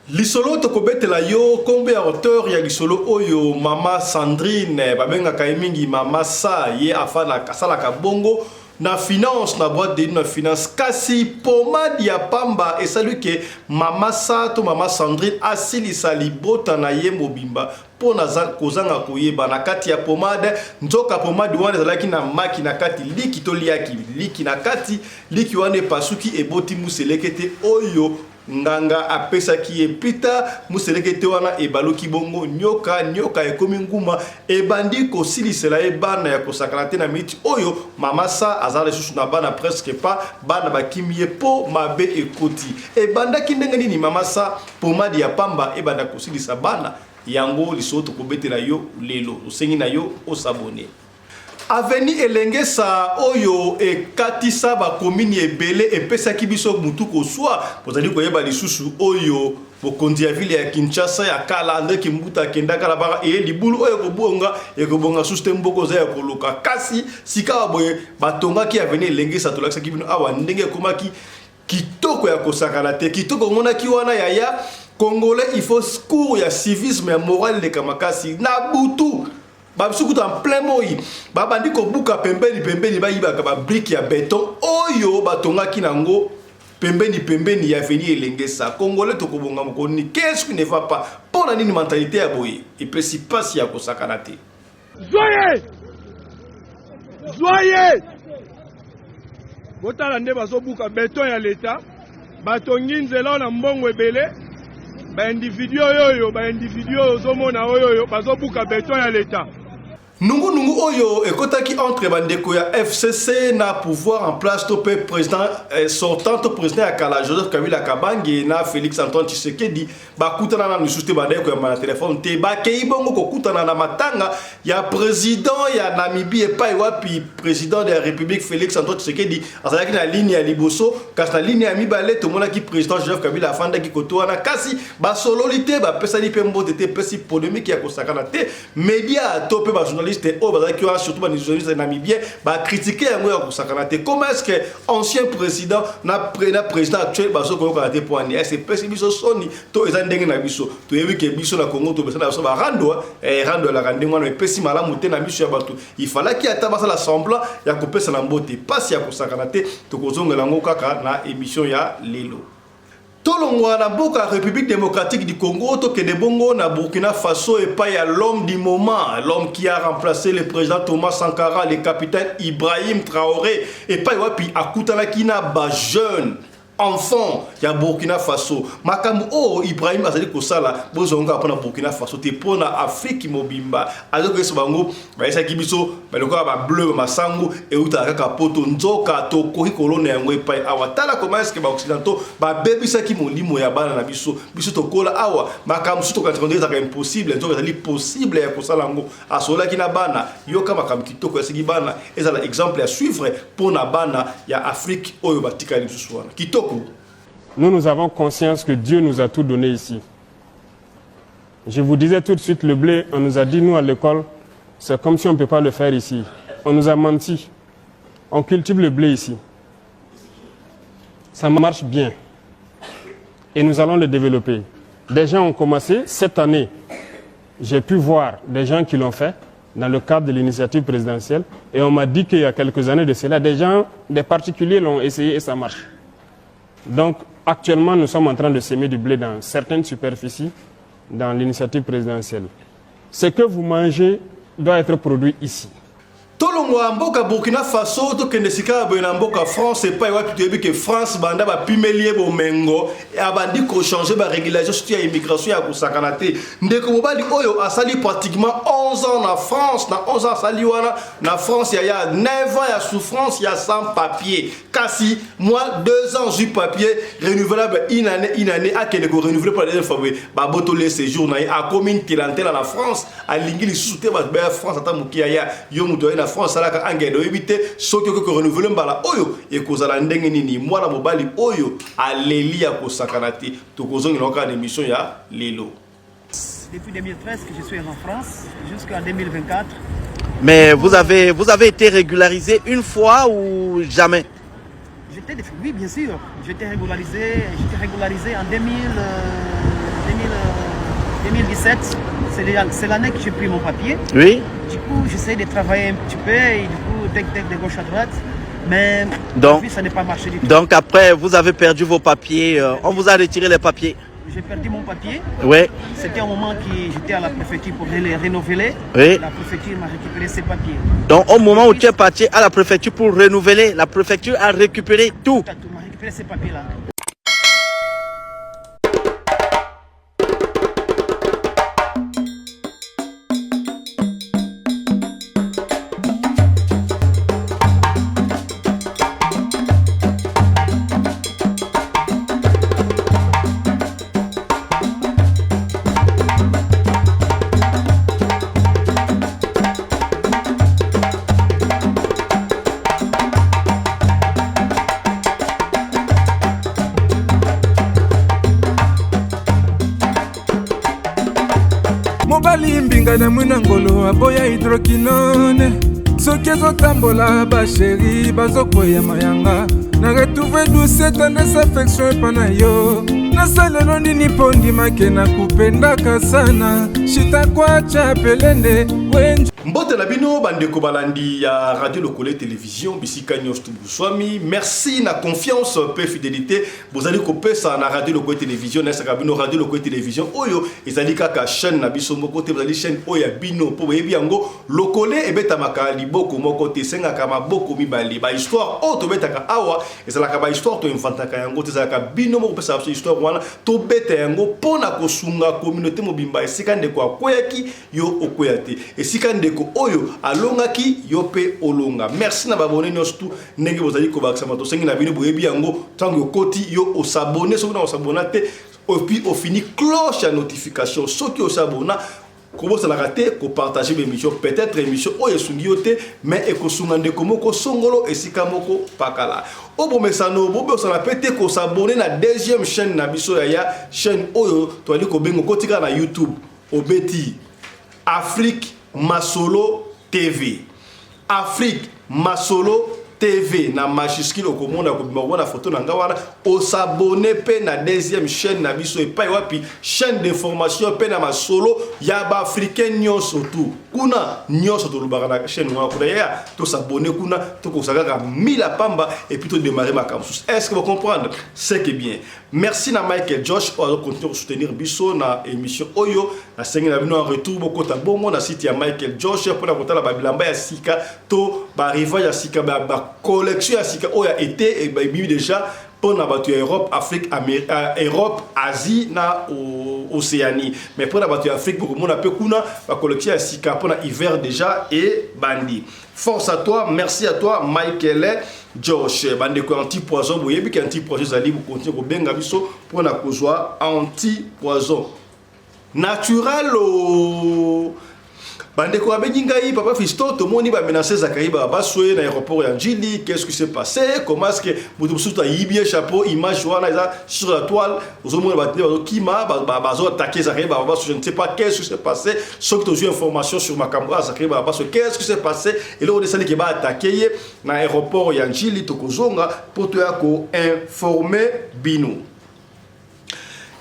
Lisolo tokobetela yo kombe ya auteur ya lisolo oyo mama Sandrine babenga kaimingi mama sa ye afana kasala kabongo na finance na boîte de na finance kasi pomade ya pamba esalu ke mama sa to mama Sandrine asili salibota na ye mobimba pona kozanga koyeba na kati ya pomade nzoka pomade wana ezalaki na maki na kati liki to liaki liki na kati liki wana pasuki eboti muselekete oyo nganga apesa ki epita muselekete wana ebaluki bongo nyoka ekomi nguma ebandi kosilisela ebana ya kosakana te na miti oyo mama sa azala susu na bana presque pas bana bakimie po mabe ekoti ebandaki ndenge nini mama sa pomade ya pamba ebanda kosilisa bana yango lisoto kobetela yo lelo osengi na yo osabone Aveni elengesa oyo ekatisa ba komini ebele epesaki biso mutu kozwa pozali koyeba lisusu oyo bokonzi ya ville ya Kinshasa ya kala ndeki mbuta kendaka la bara e libulu oyo ekobonga suste mboko za ya koluka kasi sika boye batongaki aveni elengesa tolakisa kibino awa ndenge komaki kitoko ya kosakana te kitoko monaki wana ya Congolais il faut cours ya civisme ya moral de kamakasi na butu babisukuta en plein moi babandi ko buka pembeni bayibaka ba brique ya béton oyo batongaki nango pembeni ya veni elengesa Congolais tokobonga mokoni qu'est-ce qui ne va pas pona nini mentalité ya boye epesi pasi ya kosakana te Zoye botala nde bazobuka béton ya leta batongi nzela na mbongo ebele ba individu ozomona oyo bazobuka béton ya leta Nungu oyo ekotaki entre bandeko ya FCC na pouvoir en place topé président sortant to président ya kala Joseph Kabila Kabange na Félix Antoine Tshisekedi bakutana na nisuste bandeko ya mana téléphone te bakei bongo kokutana na matanga ya président ya Namibie epai wapi président de la République Félix Antoine Tshisekedi azalaki na ligne ya liboso kasi na ligne ya mibale tomonaki président Joseph Kabila afandaki kotoana kasi basololite bapesani pe mbote te pesi polémique ya kosakana te média topé ba journaliste surtout les journalistes namibiens ba critiquer yango ya kosakana te comment est-ce que ancien président na président actuel baso ko ka te point est pesi biso soni to eza ndenge na biso to yebi ke biso na Congo to besa na biso ba rando la randingo na pesi malamu te na biso ya bato il fallait ki ata basa l'assemblée ya kopesa na mbote pasi ya kosakana te to kozongela ngo kaka na émission ya lelo Tolongwa na boka République démocratique du Congo, tokende bongo na Burkina Faso et pas l'homme du moment, l'homme qui a remplacé le président Thomas Sankara, le capitaine Ibrahim Traoré et pas wapi akutana kina ba jeune enfant ya Burkina Faso makambo o Ibrahim azali kosala bozonga pona Burkina Faso te pona Afrique mobimba azoko eso bango baisa kibiso baloko ba bleu masango e uta kaka poto nzoka to koki kolona yango epai awatala comment est-ce que ba occidentaux ba bebisa ki molimo ya bana na biso to kola awa makambo suto ka tondeza ka impossible nzoka zali possible ya kosala ngo asola kina bana yoka makambo kitoko ya sigi bana ezala exemple à suivre pona bana ya Afrique oyo batika lisusu wana kitoko. Nous avons conscience que Dieu nous a tout donné ici. Je vous disais tout de suite, le blé, on nous a dit, nous à l'école, c'est comme si on ne peut pas le faire ici. On nous a menti. On cultive le blé ici. Ça marche bien. Et nous allons le développer. Des gens ont commencé cette année. J'ai pu voir des gens qui l'ont fait dans le cadre de l'initiative présidentielle. Et on m'a dit qu'il y a quelques années de cela, des particuliers l'ont essayé et ça marche. Donc, actuellement, nous sommes en train de semer du blé dans certaines superficies dans l'initiative présidentielle. Ce que vous mangez doit être produit ici. Tolongwa mboka Burkina Faso to kende sika na mboka France et pas wapi toyebi que France banda ba pimelie bo mengo et abandi ko changer ba régulation surtout ya immigration ya kusakana te ndeko mobali oyo asali pratiquement 11 ans na France na 11 ans asali wana na France ya 9 ans ya souffrance ya sans papier kasi moi 2 ans ju papier renouvelable une année à kende ko renouveler pour la deuxième fois ba botolé séjour na a commune tilantela na France a lingili sous-te ba France ata mukia ya yo muto na France alaka angendo éviter soki ko renouveler mbala oyo e kozala ndenge nini mwana mobali oyo aleli ya kosakana te to kozongi na ka émission ya lelo. Depuis 2013 que je suis en France jusqu'en 2024. Mais vous avez été régularisé une fois ou jamais? Oui, bien sûr. J'étais régularisé en 2000 2017, c'est l'année que j'ai pris mon papier. Oui. Du coup, j'essaie de travailler un petit peu et du coup, de gauche à droite. Mais Donc, ça n'a pas marché du tout. Donc après, vous avez perdu vos papiers. On vous a retiré les papiers. J'ai perdu mon papier. Oui. C'était un moment que j'étais à la préfecture pour les renouveler. Oui. La préfecture m'a récupéré ses papiers. Donc au moment où tu es parti à la préfecture pour renouveler, la préfecture a récupéré tout. Tout m'a récupéré ces papiers-là. mobali mbinga na mwina ngolo aboya hydroquinone soki ezotambola basheri bazokwea mayanga na retrouve douce tendresse affection epa na yo nasalelo nini mpo ndimake na kupendaka sana shitakwacha pelende wenju Mbote na bino bandeko balandi ya Radio Lokole Télévision bisika nyos tubuswami. Merci na confiance pe fidélité bozali kopesa na Radio Lokole Télévision na saka bino Radio Lokole Télévision oyo ezali kaka chaîne na biso moko te bozali chaîne oyo ya bino po boyebi yango lokole ebeta makali boko moko te senga kama boko mibali ba histoire o to betaka awa ezalaka ba histoire to inventaka yango te ezalaka bino moko pesa histoire wana to beta yango pona kosunga communauté mobimba esika ndeko akoyaki yo okoyate esika ndeko oyo alongaki yo pe olonga. Merci na babone nyonso tu ndenge bozali kobakisa mato sengi na bino boyebi yango tango koti yo osabone soki na osabona te puis au fini cloche ya notification soki osabona comment ça l'a raté ko partager l'émission peut-être émission oyo sungi yo te mais ekosunga ndeko moko songolo esika moko pakala obo mesano bobo ça la pété ko s'abonner na deuxième chaîne na biso ya chaîne oyo to ali ko bengo kotika na YouTube obeti Afrique Masolo TV. Afrique Masolo TV na majuscule okomona ko na photo na ngawana o s'abonner pe na deuxième chaîne na biso et pa wapi chaîne d'information pe na masolo ya ba africain nyonso tout kuna nyonso to lubaka na chaîne wa kuna ya to s'abonner kuna to ko sakaka 1000 pamba et puis to démarrer ma campus. Est-ce que vous comprenez c'est que bien. Merci na Michael Josh pour continuer à soutenir biso na émission oyo na sengi na bino en retour boko ta bongo na site ya Michael Josh pour na kotala ba bilamba ya sika to ba riva ya sika ba collection ya sika oya été et bibi déjà pour na batu Europe, Afrique, Europe, Asie na Océanie. Mais pour na batu Afrique beaucoup mon appelle kuna ba collection ya sika pour na hiver déjà et bandi. Force à toi, merci à toi Michael Josh. Bande ko anti-poison boyebi ki anti-poison zali bu continuer ko benga biso pour na kozwa anti-poison. Naturel o bande ko abengingai papa Fisto to moni ba menacer Zakari ba basoué na aéroport ya Njili. Qu'est-ce qui s'est passé? Comment est-ce que Boutoussouta yibie chapeau image wana eza sur la toile aux hommes ba kima ba zo attaquer Zakari ba je ne sais pas qu'est-ce qui s'est passé sauf que tu as information sur ma caméra Zakari ba qu'est-ce qui s'est passé et là on est qui ba attaquer na aéroport ya Njili to kozonga pour te ko informer bino.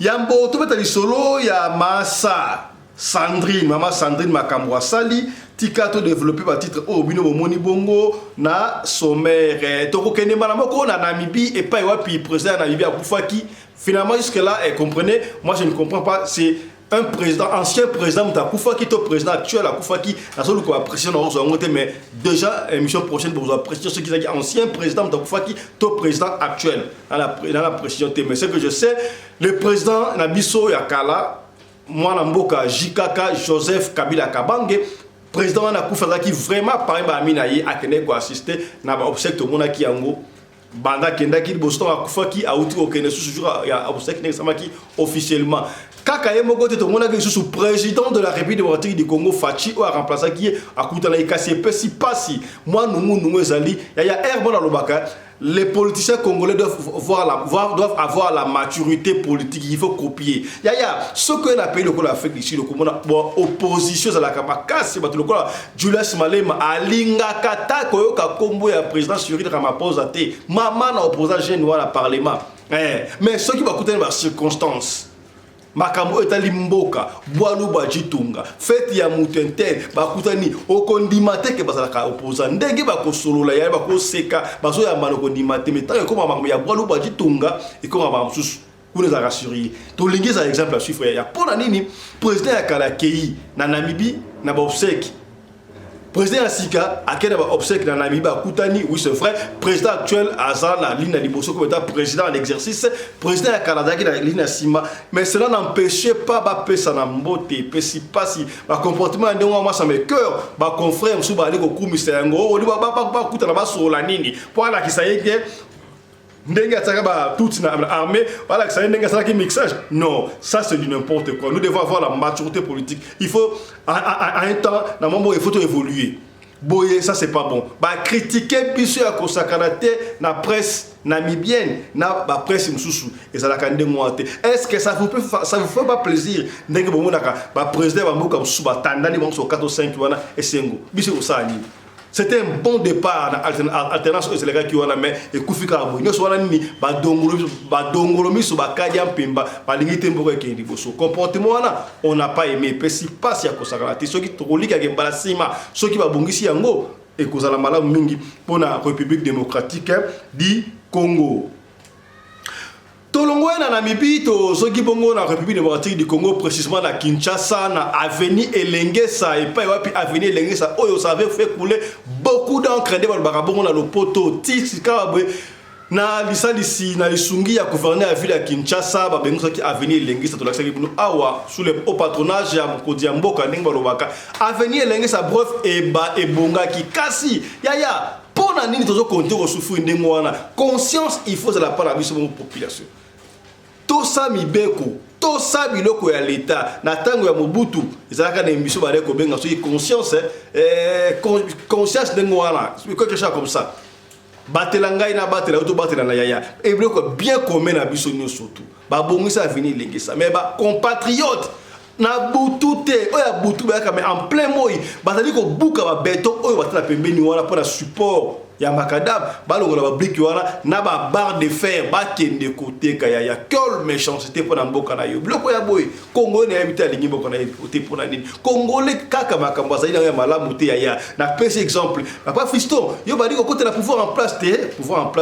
Yambo to beta lisolo ya masa Sandrine, maman Sandrine Makamwa Sali, Tikato développé par titre au bino moni bongo na sommaire. Toko kene malamoko na Namibie et pas wapi président Namibie à Koufaki. Finalement jusque là, comprenez, moi je ne comprends pas, c'est un président, ancien président de Koufaki, ton président actuel à Koufaki, la seule qu'on va apprécier dans notre mais déjà émission prochaine pour vous apprécier ce qui est ancien président de Koufaki, ton président actuel dans la précision. Mais ce que je sais, le président Nabiso Yakala moi Mboka Jikaka Joseph Kabila Kabange président na Koufaka qui vraiment par amina yi akene ko assister na ba obsèque to mona ki yango banda kenda ki Boston a Koufaki a outi okene sous jour ya obsèque ne samaki officiellement kaka ye moko te to mona ki sous président de la République démocratique du Congo Fachi ou a remplacer qui a kutana ikasi si pasi moi nous ezali ya air bona lobaka. Les politiciens congolais doivent avoir la maturité politique. Il faut copier. Ce que a pays le Afrique ici, le opposition à la Kamakasi, le Julius Malema, Alinga Kata, Koyoka Kombo et président Cyril Ramaphosa, Maman a opposé à Génois à Parlement. Mais ce qui va coûter dans les circonstances, makambo etali mboka bwalu bajitunga fete ya mutenten bakutani okondima te ke bazalaka opposant ndenge bakosolola ya bakoseka bazo ya mano kondima te metango ekoma makambo ya bwalu bajitunga ekoma bamususu kuna za rassurer to lingi za exemple à chiffre ya pona nini président ya Kalakei na Namibie na obsèque président ya Sika akena ba obsèque na Namibie akutani oui c'est vrai président actuel Azan na ligne liboso comme étant président en exercice président ya Canada qui na ligne Sima mais cela n'empêchait pas ba pesa na mbote pesi pasi ba comportement ndongo moi ça me cœur ba confrère msu ba liko kumisa yango oli ba kuta na ba sola nini pour la kisayeke ndenge ataka ba toute na armée voilà que ça ndenge ça qui mixage non ça c'est du n'importe quoi nous devons avoir la maturité politique il faut à un temps dans moment il faut évoluer boye ça c'est pas bon ba critiquer biso ya kosakanate na presse namibienne na ba presse msusu et ça la kande moite est-ce que ça vous fait pas plaisir ndenge bomo naka ba président ba mboka msusu ba tandani bon so 4 ou 5 wana esengo biso osani. C'était un bon départ dans alternance aux élèves qui ont la main et Koufika Abou. Nous sommes ni badongolomi sur bakadi en pimba, balingite mboko qui bosso. Comportement là, on n'a pas aimé. Pesi pas si à kosakalati. Ceux qui trolli qui gembala sima, ceux qui va bongisi yango et kozala mala mingi pour la République démocratique du Congo. Tolongo na Namibie to zoki bongo na République démocratique du Congo précisément na Kinshasa na avenue Elengesa et pas wapi avenue Elengesa oyo ça avait fait couler beaucoup d'encre de balabongo na lopoto tikabwe na lisalisi na lisungi ya gouverneur ya ville ya Kinshasa ba bengo ki avenue Elengesa to la saki bunu awa sous le haut patronage ya mokodi ya mboka ndenge balobaka avenue Elengesa bref eba ebonga ki kasi yaya pona nini tozo compter au souffrir ndengo wana conscience il faut de la part de la population. Tosa mibeko, tosa biloko ya l'État, na tango ya Mobutu, ezalaka na émission ba ko benga so conscience conscience ndengo wana, quelque chose comme ça. Batelanga ina batela auto batela na yaya. Et biloko bien commun na biso nyonso tout. Ba bongisa venir lengesa, mais ba compatriote na butute oya butu ba mais en plein moyi, bazali ko buka ba beton oyo batela pembeni wana pour la support. Ya makadab balongola ba brique wana na ba barre de fer ba kende côté kaya ya quelle méchanceté pour mboka na yo bloko ya boy Congo na habité alingi mboka na côté pour na nini Congolais kaka makambo za ina malamu te ya na pese exemple papa fiston yo ba diko côté la pouvoir en place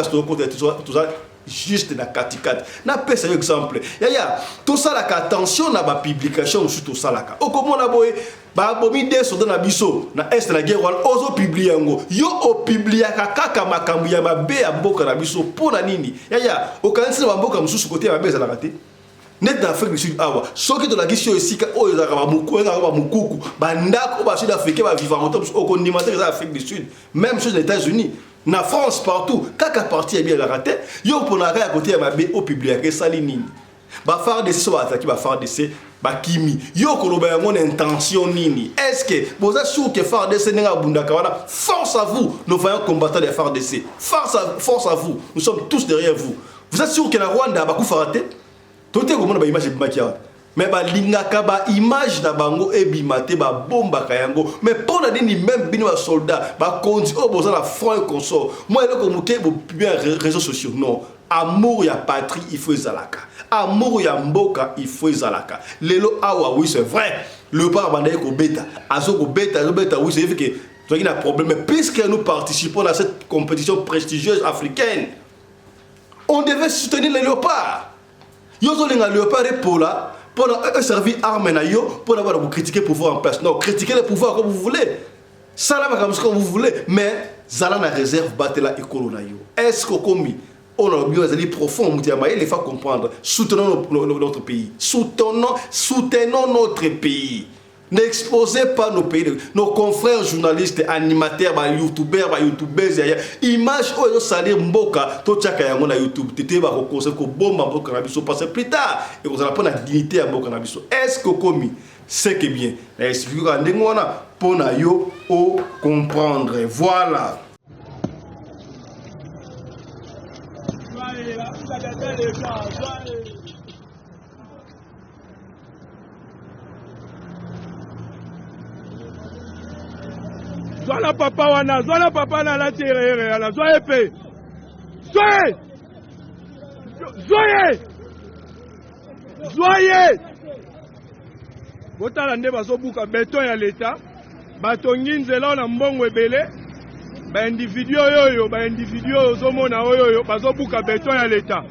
to côté tout ça juste na katikat na pese exemple ya tout ça la attention na ba publication sur tout ça la ka okomona boy ba bomi de so na biso na est na guerre wala ozo publier yango yo o publier kaka makambu ya mabe ya mboka na biso pona nini ya okanisi ba mboka mususu côté ya mabe za la kate net na Afrique du Sud awa soki to la gisio esika oyo za ba mukuku ba ndako ba Sud Africain ba vivant au condimentaire za Afrique du Sud même chose aux États-Unis na France partout kaka parti ya bien la kate yo pona ka ya côté ya mabe o publier ke sali nini ba faire des so ba attaquer ba faire des bakimi yo koloba yango na intention nini est-ce que vous êtes sûr que FARDC nenga bundaka wana force à vous nos vaillants combattants des FARDC force à vous nous sommes tous derrière vous vous êtes sûr que na Rwanda bakufa raté tout est comme ba image bimakia mais ba lingaka ba image na bango ebimate ba bomba kayango mais pour la nini même bino ba soldat ba kondi o boza la front consort moi eloko muke bo bien réseaux sociaux non amour ya patrie il faut zalaka amour ya mboka il faut zalaka lelo awa oui c'est vrai le pas bandaye ko beta azoko beta oui c'est vrai que tu as un problème mais puisque nous participons à cette compétition prestigieuse africaine on devait soutenir les léopards yo zo lenga léopard et pola pour servir arme na yo pour avoir vous critiquer le pouvoir en place non critiquer le pouvoir comme vous voulez ça là comme ce que vous voulez mais zala na réserve batela ekolo na yo est-ce que comme on a bien des profond, il faut comprendre. Soutenons notre pays. Soutenons notre pays. N'exposez pas nos pays, nos confrères journalistes, animateurs, youtubeurs, images où ils salir mboka, tout chaka yango na YouTube, tété ba conseil ko bomba mboka na biso parce que plus tard et vous allez prendre la dignité à mboka na biso. Est-ce que commis c'est que bien. Il suffit que ndengona pona yo o comprendre. Voilà. Zola papa wana, zola papa na la tirere, ala zoye pe. Zoye! Zoye! Zoye! botala nde bazobuka beton ya leta batongi nzela na mbongo ebele baindividu oyo ozomona oyo bazobuka beton ya leta.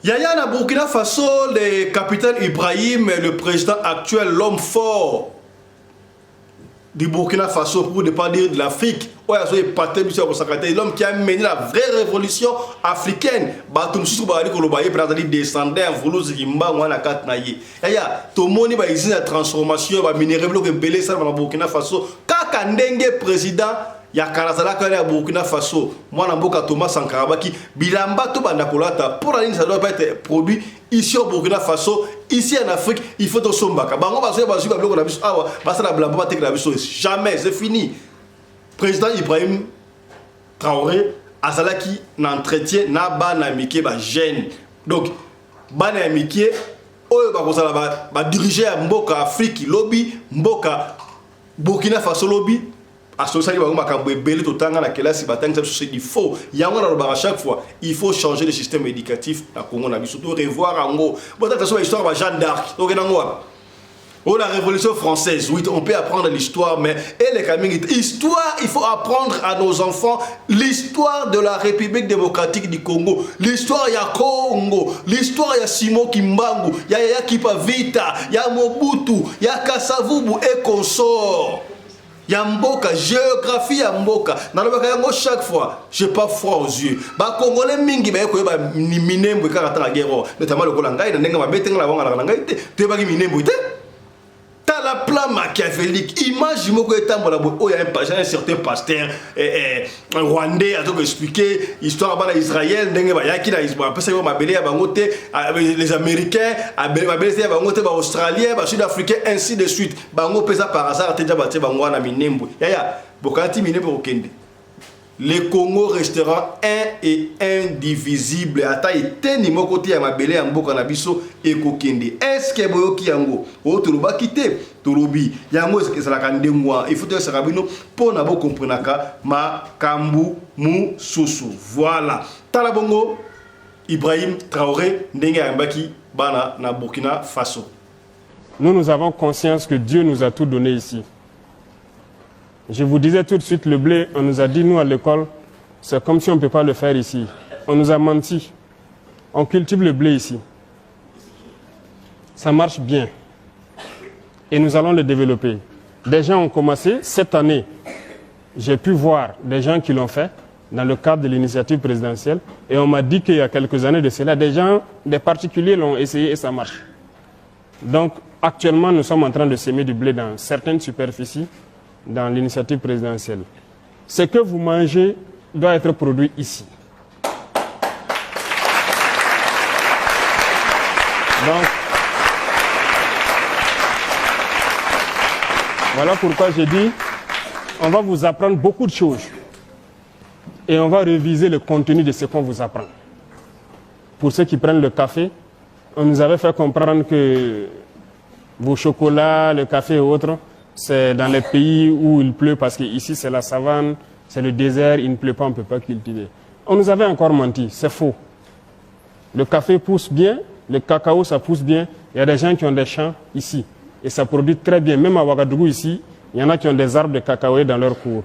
Yaya na Burkina Faso, le capitaine Ibrahim, le président actuel, l'homme fort du Burkina Faso, pour ne pas dire de l'Afrique, l'homme qui a mené la vraie révolution africaine. Yaya, tout le monde va essayer la transformation, va minérer le belé ça dans Burkina Faso. Kakandenge président. Ya Karazala à Burkina Faso, moi Namboka Thomas Sankarabaki, Bilamba to Bandakolata, pour la ligne ça doit pas être produit ici au Burkina Faso, ici en Afrique, il faut au Sombaka. Bango Basu Basu Bablo la biso, ah basta la blamba tek la biso, jamais, c'est fini. Président Ibrahim Traoré, Azalaki n'entretient na banamike ba gêne. Donc banamike oyo bakozala ba diriger à Mboka Afrique lobby, Mboka Burkina Faso lobby. Il faut, à chaque fois, il faut changer le système éducatif à Congo, surtout revoir en gros. L'histoire de Jeanne d'Arc, la Révolution française, oui, on peut apprendre l'histoire, mais l'histoire, il faut apprendre à nos enfants l'histoire de la République démocratique du Congo, l'histoire de Congo, l'histoire de Simon Kimbangu, il y a Kipavita, il y a Mobutu, il y a Kasavubu et consorts. Yamboka, géographie Yamboka. Chaque fois, je n'ai pas froid aux yeux. Ba Congolais mingi ba ko ba minembo ka ta guerre, notamment le Kolanga ina ndenga ba betenga la wanga la ngai te. Te ba minembo te. Ta la plan machiavélique. Image moko etambola bo o ya un certain pasteur un rwandais a donc expliqué histoire ba Israël ndenga ba yaki na Israël. Parce que ba belé ba ngote les américains, ba belé ba ngote ba australiens, ba sud-africains ainsi de suite. Ba ngo pesa par hasard te ba te ba ngwana minembo. Yaya bokati minembo okende. Le Congo restera un et indivisible. Ata eteni moko te ya mabele ya mboka na biso ekokende. Est-ce que boyoki yango o toloba kite tolobi yango ezalaka ndengwa il faut te sakabino pona bo comprenaka makambu mususu. Voilà. Tala bongo Ibrahim Traoré ndenge yambaki bana na Burkina Faso. Nous avons conscience que Dieu nous a tout donné ici. Je vous disais tout de suite, le blé, on nous a dit, nous à l'école, c'est comme si on ne peut pas le faire ici. On nous a menti. On cultive le blé ici. Ça marche bien. Et nous allons le développer. Des gens ont commencé. Cette année, j'ai pu voir des gens qui l'ont fait dans le cadre de l'initiative présidentielle. Et on m'a dit qu'il y a quelques années de cela, des particuliers l'ont essayé et ça marche. Donc, actuellement, nous sommes en train de semer du blé dans certaines superficies dans l'initiative présidentielle. Ce que vous mangez doit être produit ici. Donc, voilà pourquoi j'ai dit, on va vous apprendre beaucoup de choses et on va réviser le contenu de ce qu'on vous apprend. Pour ceux qui prennent le café, on nous avait fait comprendre que vos chocolats, le café et autres, c'est dans les pays où il pleut parce qu'ici c'est la savane, c'est le désert, il ne pleut pas, on ne peut pas cultiver. On nous avait encore menti, c'est faux. Le café pousse bien, le cacao ça pousse bien. Il y a des gens qui ont des champs ici et ça produit très bien. Même à Ouagadougou ici, il y en a qui ont des arbres de cacao dans leur cours.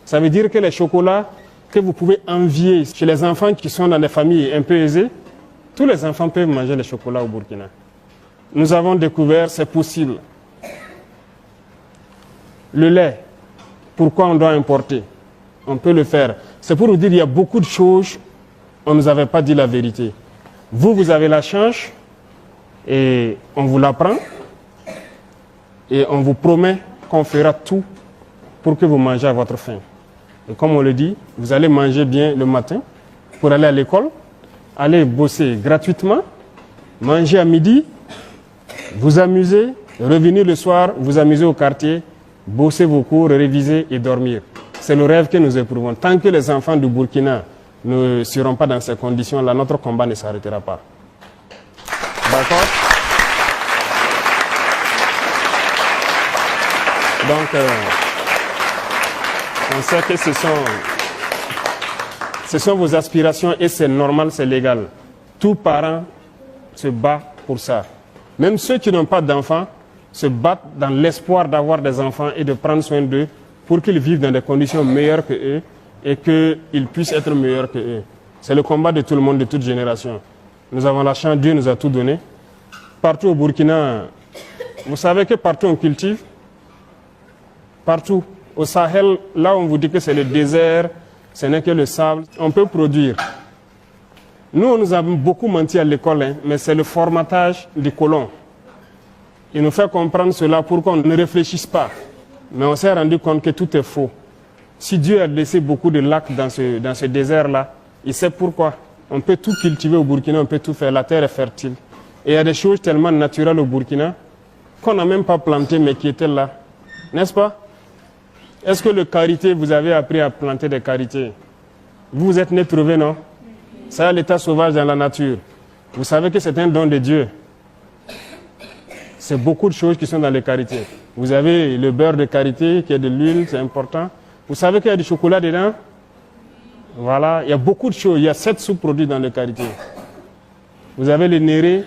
Ça veut dire que les chocolats que vous pouvez envier chez les enfants qui sont dans des familles un peu aisées, tous les enfants peuvent manger les chocolats au Burkina. Nous avons découvert, c'est possible. Le lait, pourquoi on doit importer? On peut le faire. C'est pour vous dire qu'il y a beaucoup de choses, on ne nous avait pas dit la vérité. Vous, vous avez la chance et on vous l'apprend et on vous promet qu'on fera tout pour que vous mangez à votre faim. Et comme on le dit, vous allez manger bien le matin pour aller à l'école, aller bosser gratuitement, manger à midi, vous amuser, revenir le soir, vous amuser au quartier, bosser vos cours, réviser et dormir. C'est le rêve que nous éprouvons. Tant que les enfants du Burkina ne seront pas dans ces conditions-là, notre combat ne s'arrêtera pas. D'accord? Donc, on sait que ce sont vos aspirations et c'est normal, c'est légal. Tout parent se bat pour ça. Même ceux qui n'ont pas d'enfants, se battent dans l'espoir d'avoir des enfants et de prendre soin d'eux pour qu'ils vivent dans des conditions meilleures que eux et qu'ils puissent être meilleurs que eux. C'est le combat de tout le monde, de toute génération. Nous avons la chance, Dieu nous a tout donné. Partout au Burkina, vous savez que partout on cultive. Partout. Au Sahel, là on vous dit que c'est le désert, ce n'est que le sable. On peut produire. Nous, on nous a beaucoup menti à l'école, hein, mais c'est le formatage des colons. Il nous fait comprendre cela pour qu'on ne réfléchisse pas. Mais on s'est rendu compte que tout est faux. Si Dieu a laissé beaucoup de lacs dans ce désert-là, il sait pourquoi. On peut tout cultiver au Burkina, on peut tout faire. La terre est fertile. Et il y a des choses tellement naturelles au Burkina qu'on n'a même pas planté, mais qui étaient là. N'est-ce pas? Est-ce que le karité, vous avez appris à planter des karités? Vous êtes né trouvé, non? C'est l'état sauvage dans la nature. Vous savez que c'est un don de Dieu. C'est beaucoup de choses qui sont dans les karités. Vous avez le beurre de karité, qui est de l'huile, c'est important. Vous savez qu'il y a du chocolat dedans? Voilà, il y a beaucoup de choses. Il y a 7 sous-produits dans le karité. Vous avez le néré,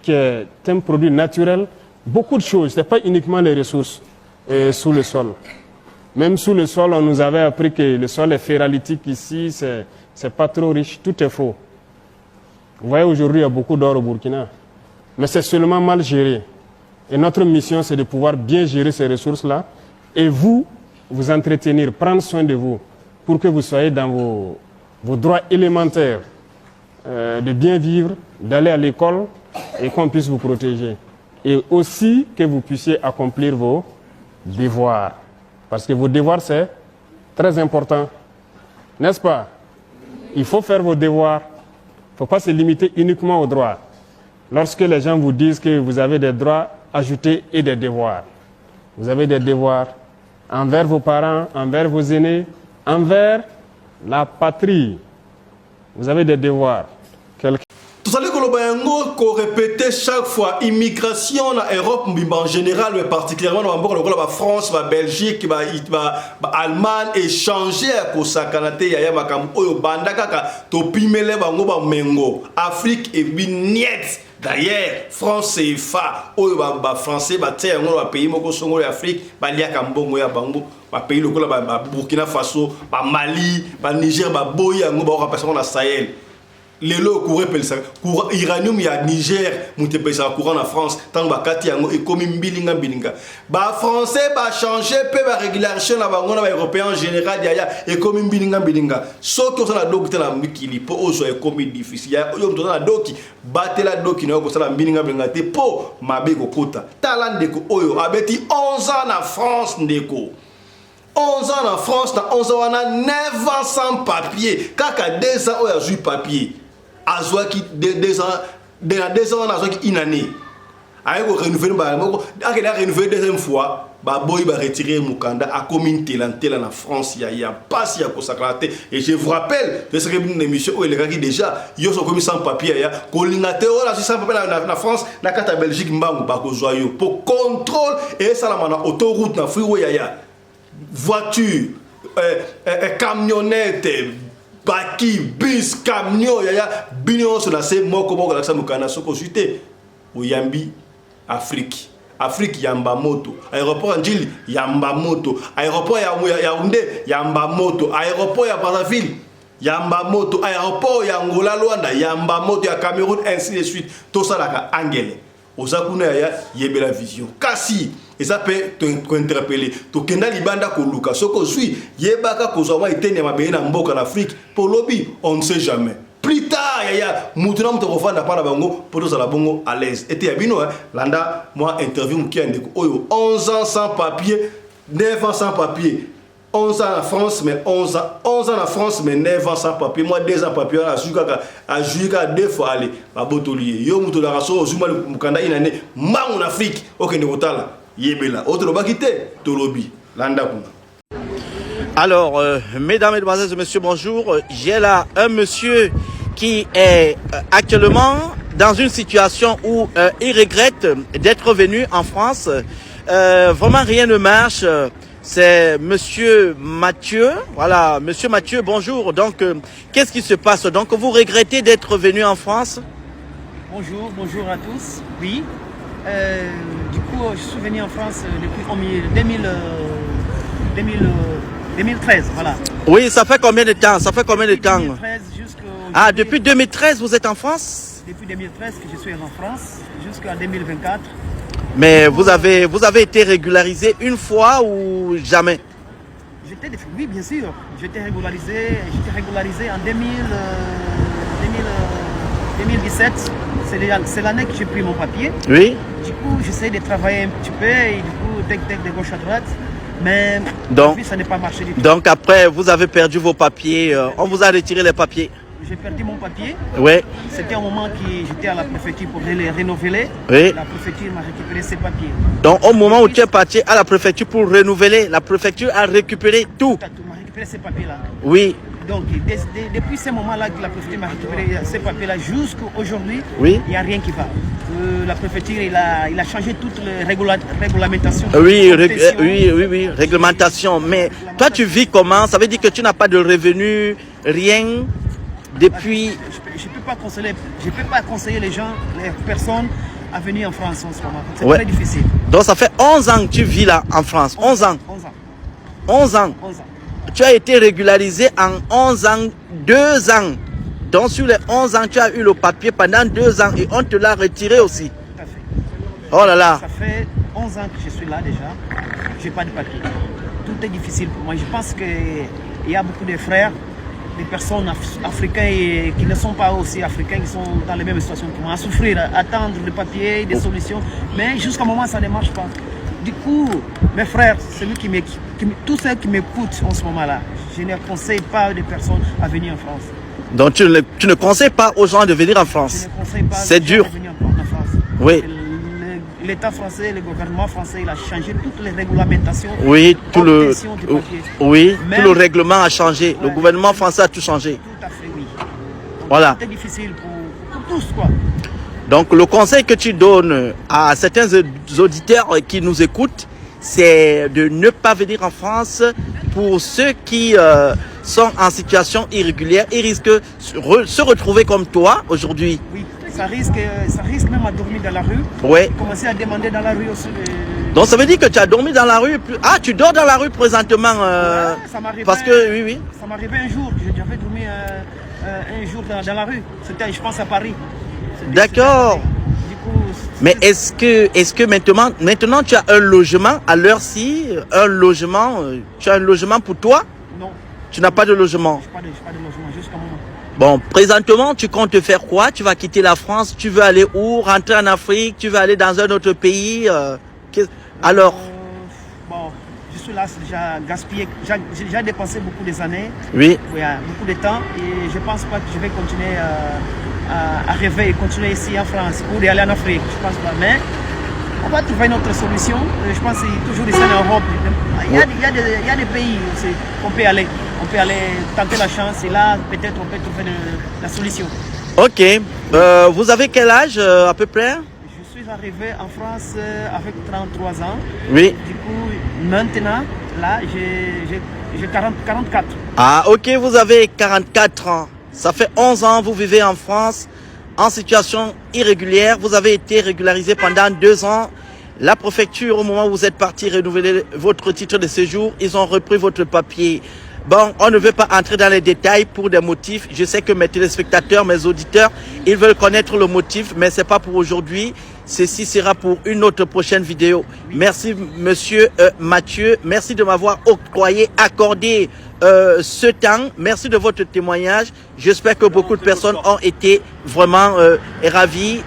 qui est un produit naturel. Beaucoup de choses. Ce n'est pas uniquement les ressources sous le sol. Même sous le sol, on nous avait appris que le sol est ferralitique ici, c'est pas trop riche. Tout est faux. Vous voyez, aujourd'hui, il y a beaucoup d'or au Burkina. Mais c'est seulement mal géré. Et notre mission, c'est de pouvoir bien gérer ces ressources-là. Et vous entretenir, prendre soin de vous, pour que vous soyez dans vos droits élémentaires de bien vivre, d'aller à l'école et qu'on puisse vous protéger. Et aussi que vous puissiez accomplir vos devoirs. Parce que vos devoirs, c'est très important. N'est-ce pas? Il faut faire vos devoirs. Il ne faut pas se limiter uniquement aux droits. Lorsque les gens vous disent que vous avez des droits, ajoutez et des devoirs. Vous avez des devoirs envers vos parents, envers vos aînés, envers la patrie. Vous avez des devoirs. Tout ça, qu'on répétait chaque fois, immigration en Europe, en général, mais particulièrement dans la France, la Belgique, l'Allemagne, échanger à Kosakanate, Yaya Makam, Oyo Bandaka, Topimele, Bango, Mengo, Afrique et Bignette. D'ailleurs, France CFA, Oyo Français, pays Moko Songo Afrique, Balia Kambongo ya Bango, pays local, Burkina Faso, Mali, Niger, Boya, Ngoba, Sahel. Les lots courent courant iranium ya Niger monte pesa courant en France tant bakati yango et comme bilinga ba français ba changer pe ba régulation na bango na ba européen en général ya et comme bilinga soki osala doki na mikili po ozo e comme difficile ya yo mto na doki batela doki na ko sala bilinga te po mabe ko kota talande ko oyo abeti 11 ans na France ndeko 11 ans en France, dans 11 ans, on a 9 ans sans papier. Kaka 2 ans, on a joué papier. Azouaki 2 ans, dans 2 ans, on a joué une année. Aïe, on renouvelé deuxième fois. Baboy va retirer Mukanda à commune Télanté en France. Il y a pas si à consacré. Et je vous rappelle, de ce une émission où il y a déjà, ils sont commis sans papier. Colingate, on a sans papier en France, la carte Belgique, Mbangou, Bakozoyo. Pour contrôle, et ça, la autoroute, na freeway, voiture, camionnette, baki, bus, camion, bignon sur la scène, moi comme on a soko suite au Yambi, Afrique. Afrique yamba moto, aéroport Anjili yamba moto, aéroport Yaoundé yamba moto, aéroport ya Brazzaville yamba moto, aéroport ya Angola Luanda yamba moto, ya Cameroun ainsi de suite. Tout ça là angele. Osakuna ya yebela vision. Kasi et ça peut t'interpeller. To kenda libanda ko luka soko zui yebaka ko zwa itene mabeye na mboka en Afrique pour lobby on ne sait jamais. Plus tard yaya mutuna mto kofanda para bango pour tous à la bongo à l'aise. Et yabino landa moi interview mkiande ko oyo 11 ans sans papier, 9 ans sans papier. 11 ans en France, mais 11 ans en France, mais 9 ans sans papier. Moi, 2 ans papier, à Juka, 2 fois aller à Botolier. Yo, Moutou la raso, Zuma, Mukanda, une année, Mang en Afrique, ok, Nekotala, Yebela. Autre bakité, Tolobi, Landa. Alors, mesdames, mesdemoiselles et messieurs, bonjour. J'ai là un monsieur qui est actuellement dans une situation où il regrette d'être venu en France. Vraiment, rien ne marche. C'est Monsieur Mathieu. Voilà, Monsieur Mathieu, bonjour. Donc, qu'est-ce qui se passe? Donc, vous regrettez d'être venu en France? Bonjour à tous. Oui, Du coup, je suis venu en France depuis 2013, voilà. Oui, ça fait combien de temps? Ça fait combien de temps? 2013 Ah, depuis 2013, vous êtes en France? Depuis 2013 que je suis en France, jusqu'en 2024. Mais vous avez été régularisé une fois ou jamais? Oui, bien sûr. J'étais régularisé en 2017. C'est l'année que j'ai pris mon papier. Oui. Du coup, j'essaie de travailler un petit peu et du coup, tac-tac de gauche à droite. Mais donc, ça n'a pas marché du tout. Donc après, vous avez perdu vos papiers. On vous a retiré les papiers. J'ai perdu mon papier. Oui. C'était un moment que j'étais à la préfecture pour les renouveler. Oui. La préfecture m'a récupéré ses papiers. Donc au moment où tu es parti à la préfecture pour renouveler, la préfecture a récupéré tout. Tout m'a récupéré ces papiers-là. Oui. Donc depuis ce moment-là que la préfecture m'a récupéré ces papiers-là jusqu'à aujourd'hui, oui. Il n'y a rien qui va. La préfecture, il a changé toutes les réglementations. Oui, oui, réglementation. Mais toi, tu vis comment? Ça veut dire que tu n'as pas de revenus, rien depuis... Je ne peux pas conseiller les gens, les personnes à venir en France en ce moment. C'est très difficile. Donc ça fait 11 ans que tu vis là en France. 11 ans. 11 ans. Tu as été régularisé en 11 ans, 2 ans. Donc sur les 11 ans, tu as eu le papier pendant 2 ans et on te l'a retiré aussi. Tout à fait. Oh là là. Ça fait 11 ans que je suis là déjà. Je n'ai pas de papier. Tout est difficile pour moi. Je pense qu'il y a beaucoup de frères, des personnes africaines qui ne sont pas aussi africains, qui sont dans les mêmes situations que moi, à souffrir, à attendre des papiers, des solutions. Mais jusqu'à un moment, ça ne marche pas. Du coup, mes frères, tous ceux qui m'écoutent en ce moment-là, je ne conseille pas des personnes à venir en France. Donc tu ne conseilles pas aux gens de venir en France? Je ne conseille pas c'est dur. De venir en France. Oui. L'État français, le gouvernement français, il a changé toutes les réglementations. Oui, tout le règlement a changé. Ouais. Le gouvernement français a tout changé. Tout à fait, oui. Donc, voilà. C'est difficile pour tous, quoi. Donc le conseil que tu donnes à certains auditeurs qui nous écoutent, c'est de ne pas venir en France. Pour ceux qui sont en situation irrégulière, ils risquent de se retrouver comme toi aujourd'hui. Oui, ça risque même à dormir dans la rue. Oui. Commencer à demander dans la rue aussi. Donc ça veut dire que tu as dormi dans la rue. Ah, tu dors dans la rue présentement. Ça m'arrivait. Parce que oui. Ça m'arrivait un jour. J'avais dormi un jour dans la rue. C'était, je pense, à Paris. D'accord. Mais est-ce que maintenant tu as un logement à l'heure-ci, tu as un logement pour toi? Non. Tu n'as pas de logement? Je n'ai pas de logement jusqu'à moment. Bon, présentement, tu comptes faire quoi? Tu vas quitter la France, tu veux aller où? Rentrer en Afrique? Tu veux aller dans un autre pays? Alors bon, je suis là, c'est déjà gaspillé. J'ai déjà dépensé beaucoup des années. Oui. Oui, beaucoup de temps. Et je ne pense pas que je vais continuer à rêver et continuer ici en France ou aller en Afrique. Je pense pas. Mais on va trouver une autre solution. Je pense que c'est toujours ici en Europe. Il y a des pays où on peut aller. On peut aller tenter la chance et là, peut-être on peut trouver la solution. Ok. Vous avez quel âge à peu près? Je suis arrivé en France avec 33 ans. Oui. Du coup, maintenant, là, j'ai 44. Ah, ok, vous avez 44 ans. Ça fait 11 ans, vous vivez en France en situation irrégulière. Vous avez été régularisé pendant 2 ans. La préfecture, au moment où vous êtes parti renouveler votre titre de séjour, ils ont repris votre papier. Bon, on ne veut pas entrer dans les détails pour des motifs. Je sais que mes téléspectateurs, mes auditeurs, ils veulent connaître le motif, mais c'est pas pour aujourd'hui. Ceci sera pour une autre prochaine vidéo. Oui. Merci, monsieur Mathieu. Merci de m'avoir accordé ce temps. Merci de votre témoignage. J'espère que beaucoup de personnes ont été vraiment ravies.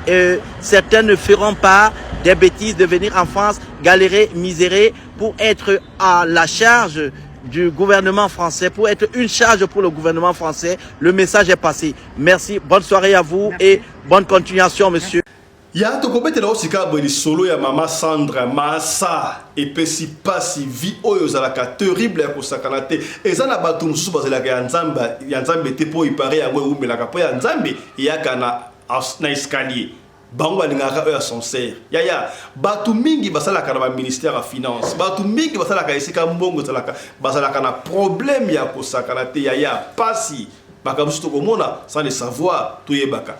Certains ne feront pas des bêtises de venir en France, galérer, misérer pour être à la charge du gouvernement français, pour être une charge pour le gouvernement français. Le message est passé. Merci, bonne soirée à vous. Merci. Et bonne continuation, monsieur. Ya tokobetela osika boye solo ya mama Sandra Massa epesi pasi vi oyo zalaka terrible ya kosakana te eza na bato mosusu bazalaka ya nzambe te po ipare yango eumelaka po ya nzambe eyaka na escalier bango balingaka oyo ya sincere yaya bato mingi basalaka na baministère ya finance bato mingi basalaka esika mbongo bazalaka na problème ya kosakana te yaya pasi bakamusu tokomona sans le savoir toyebaka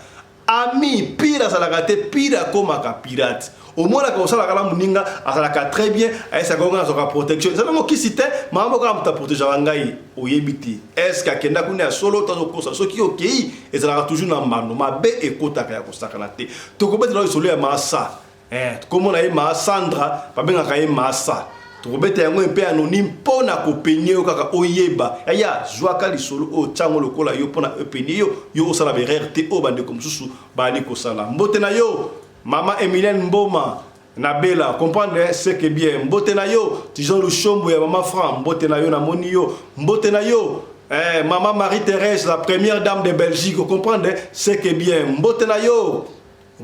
ami pire azalaka te pire akomaka pirate omonaka osalaka na moninga azalaka très bien ayesaka onga azoka protection ezala mokisi te mama okoka moto aprotegeaka ngai oyebi te estce akenda kuna ya solo to azokosa soki okei ezalaka toujours na mbando mabe ekotaka ya kosakana te tokobetela lisolo ya masa komona ye Sandra babengaka ye masa tokobeta yango mpe anonyme mpona kopenye yo kaka oyeba yaya zwaka lisolo oyo ntango lokola yo mpona epenye yo osala berere te oyo bandeko mosusu bali kosala mbote na yo Maman Emilienne Mboma Nabela, comprendre ce que bien. Mbote na yo, Tijon Luchombo ya Maman Fran, mbote na yo na moni yo, mbote na yo. Maman Marie-Thérèse, la première dame de Belgique, comprendre ce que bien. Mbote na yo.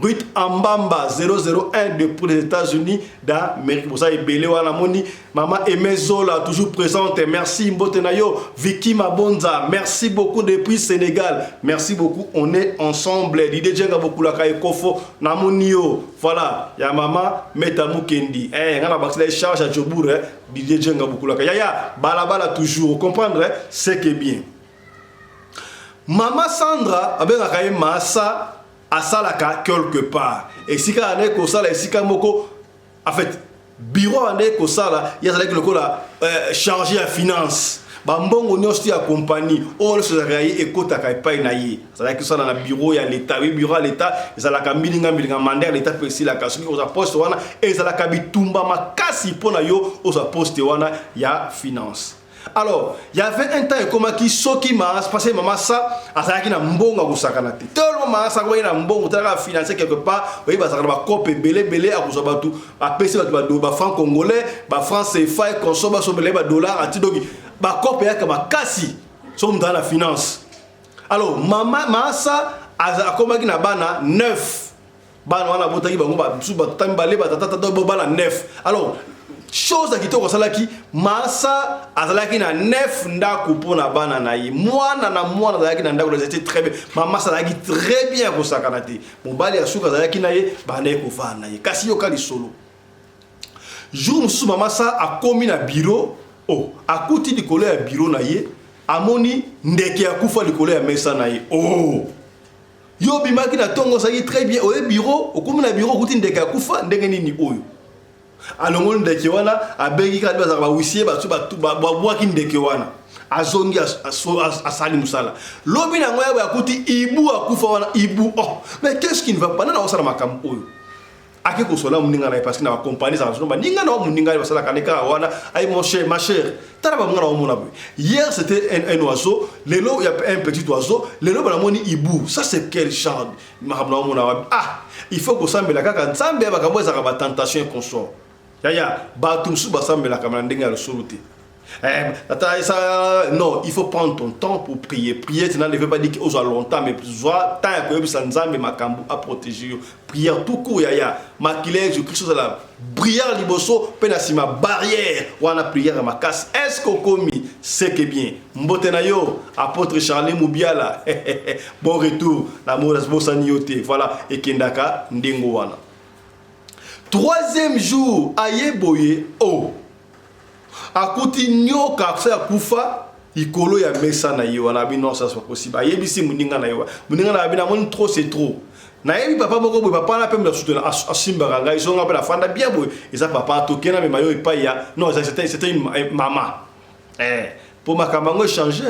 Ruth Ambamba 001 depuis les États-Unis d'Amérique. Pour ça, Ebele wana moni. Maman Aimé Zola toujours présente. Merci Mbotenayo. Vicky Mabonza. Merci beaucoup depuis Sénégal. Merci beaucoup. On est ensemble. L'idée de beaucoup la kaye kofo namonio. Voilà. Ya maman Metamu Kendi. On a baxé les charges à Djobour. L'idée de beaucoup la kaye. Ya balabala toujours. Comprendre c'est que bien. Maman Sandra avec la kaye massa. Asalaka quelque part et si ka ane ko sala si ka moko en fait bureau ane ko sala ya sala ko la chargé à finance ba mbongo nyosti ya compagnie on se rayi e kota ka pay na yi sala ki sala na bureau ya l'état oui bureau à l'état sala ka milinga mandat l'état pesi la kaso ko za poste wana et sala ka bitumba makasi pona yo o za poste wana ya finance. Alors, il y avait un temps comme qui soki mas passé maman ça azaki na mbonga kusakana te. Tellement maman ça na mbonga tala financer quelque part, oui ba ça ba copé belé a kusa batu, a pesi ba do ba franc congolais, ba franc CFA et consomme so belé ba dollar ati dogi. Ba copé ya kama kasi som dans la finance. Alors, maman ça azakoma ki na bana 9. Bana wana botaki bango ba su ba tambale ba tata do bana 9. Alors, chose à qui to salaki massa azalaki na 9 ndako pona bana na ye mwana na mwana azalaki na ndako c'était très bien maman salaki très bien ko sakanate mobali asuka azalaki na ye bana ko fa na ye kasi yo kali solo jour musu maman sa a komi na bureau oh akuti likolo ya bureau na ye amoni ndeke ya kufa likolo ya mesa na ye oh yo bimaki na tongo saki très bien au bureau okomi na bureau akuti ndeke ya kufa ndenge nini oyo alongo ndeke wana abegi ka baza ba wisie ba bwa ki ndeke wana azongi asali musala lobi na ngoya ba kuti ibu akufa wana ibu oh mais qu'est-ce qui ne va pas na osala makambo oyo ake ko sola muninga na parce que na compagnie ça ba ninga na muninga ba sala kaneka wana ay mon cher ma chère tara ba ngana omona boy hier c'était un oiseau lelo il y a un petit oiseau lelo ba moni ibu ça c'est quel genre makamna omona ah il faut que ça me la kaka nzambe ba kambo za ba tentation consort Yaya, batumsu basambe la kamandinga le soluté. Non, il faut prendre ton temps pour prier. Prier, ça ne veut pas dire qu'il y a longtemps, mais soit tant que ça nous makambu à protéger. Prière tout court, yaya. Makile, je Christ la prière liboso, penasima barrière. Ou on a prière à ma casse. Est-ce qu'on commis? C'est que bien. Mbotenayo, apôtre Charlie Moubiala. Bon retour. La mauvaise bosanioté. Voilà. Et Kendaka, Ndengowana. Troisième jour, ayeboye oh. Akuti nyoka sa kufa ikolo ya mesa na yo na bi non ça soit possible. Ayebisi muninga na yo. Muninga na bi na mon trop c'est trop. Na yebi papa moko boy papa na pe me soutenir asimba ranga ils ont appelé la fanda bien boy. Et ça papa toke na me mayo epa ya. Non, c'était une maman. Pour makamango changer.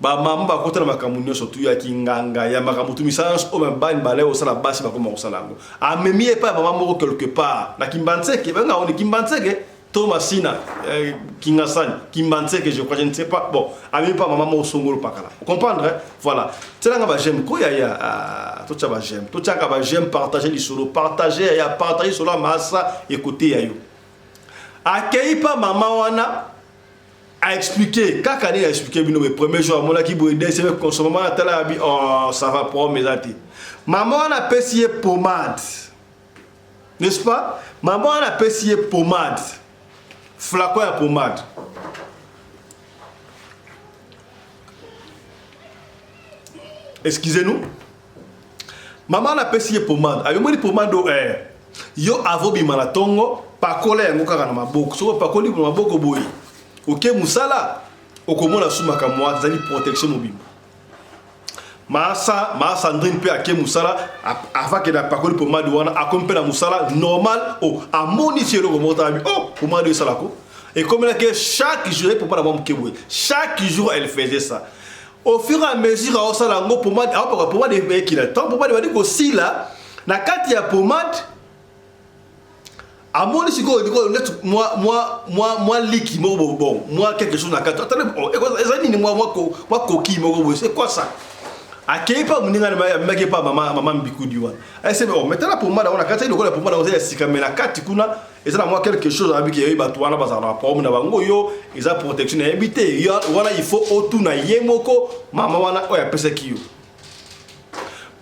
Ba mama ba kota na makamunyo surtout ya kinganga ya makamutu misans o mbani bale o sala basi ba koma o sala ngo amemi e pa mama moko quelque part na kimbantseke benga on kimbantseke Thomasina kingasani kimbantseke je crois je ne sais pas bon amemi pas mama mo songolo pakala comprendre voilà tselanga ba j'aime ko ya to tsa ba j'aime to tsa ka ba j'aime partager les solo partager ya partager solo massa écouter ya yo akei pa mama wana a expliqué, quand il a expliqué le premier jour, mon qui boit des c'est consommement oh ça va pour mes atis. Maman a payé pommade. N'est-ce pas? Maman a payé pommade. Flacon à pommade. Excusez-nous. Maman a payé pommade. Avec moi pommade au air. Yo avobi malatongo, pas coller ngoka na maboko. So pas coller na maboko boy. Ok, Moussala, okomona sumaka moi, zali protection mobile. Maasa Sandrine pe ake musala avant que na pakoli pomade wana akompe na musala normal oh amoni tielo ko mota bi oh pomade sala ko et comme là que chaque jour pour pas mon kebwe chaque jour elle faisait ça au fur et à mesure au sala ngo pomade pomade qui là tant pomade va dire que si là na kati ya pomade amoni siko moi liki mo bon moi quelque chose na kati attendez et ça ni moi coquille mo c'est quoi ça akei pa muninga na meke pa mama mbikudi wana ese bon maintenant pour moi on a kati lokolo pour moi on sika mais na kati kuna ezala moi quelque chose avec yeyi batu wana bazala problème na bango yo eza protection na habité wana il faut otu na yemoko mama wana oya pesa kiyo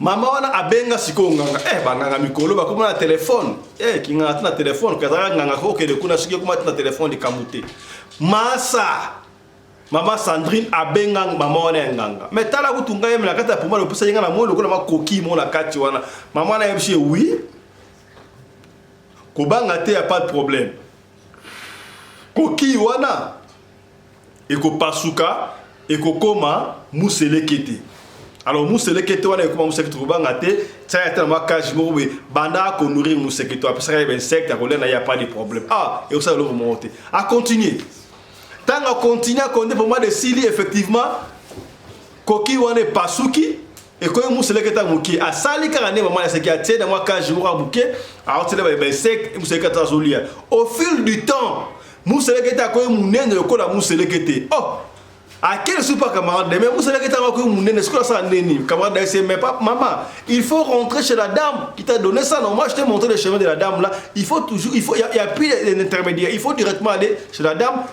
mama wana abenga siko nganga banganga mikolo bakoma na téléphone kinga na téléphone kaza nganga ko ke de kuna siko kuma na téléphone de kamute masa Maman Sandrine abenga mama wana nganga. Mais tala kutunga yeme na kata puma lopusa yenga na molo ko na makoki mo na kati wana. Mama na yebishe oui. Ko banga te y a pas de problème. Koki wana eko pasuka eko koma muselekete. Alors muselekete wana eko muselekete ko banga te ça ta ma cage mo be banda ko nourrir muselekete après ça y a insecte ko na y a pas de problème. Et ça le remonter. À continuer. Tant qu'on continue à compter pour moi de Sili, effectivement, Koki wane pasuki, et quand on mousse le keta mouki, à Sali Karane, maman, c'est qui a tiré dans moi quand je vois mouki, alors tu l'as ben sec, mousse le keta zolia. Au fil du temps, mousse le keta quand on mouné ne colle à mousse le kete. Oh, à quel super camarade, mais mousse le keta quand on mouné ne se colle ça neni, camarade c'est mais pas maman, il faut rentrer chez la dame qui t'a donné ça. Non, moi je t'ai montré le chemin de la dame là. Il faut toujours, il y a plus d'intermédiaire. Il faut directement aller chez la dame,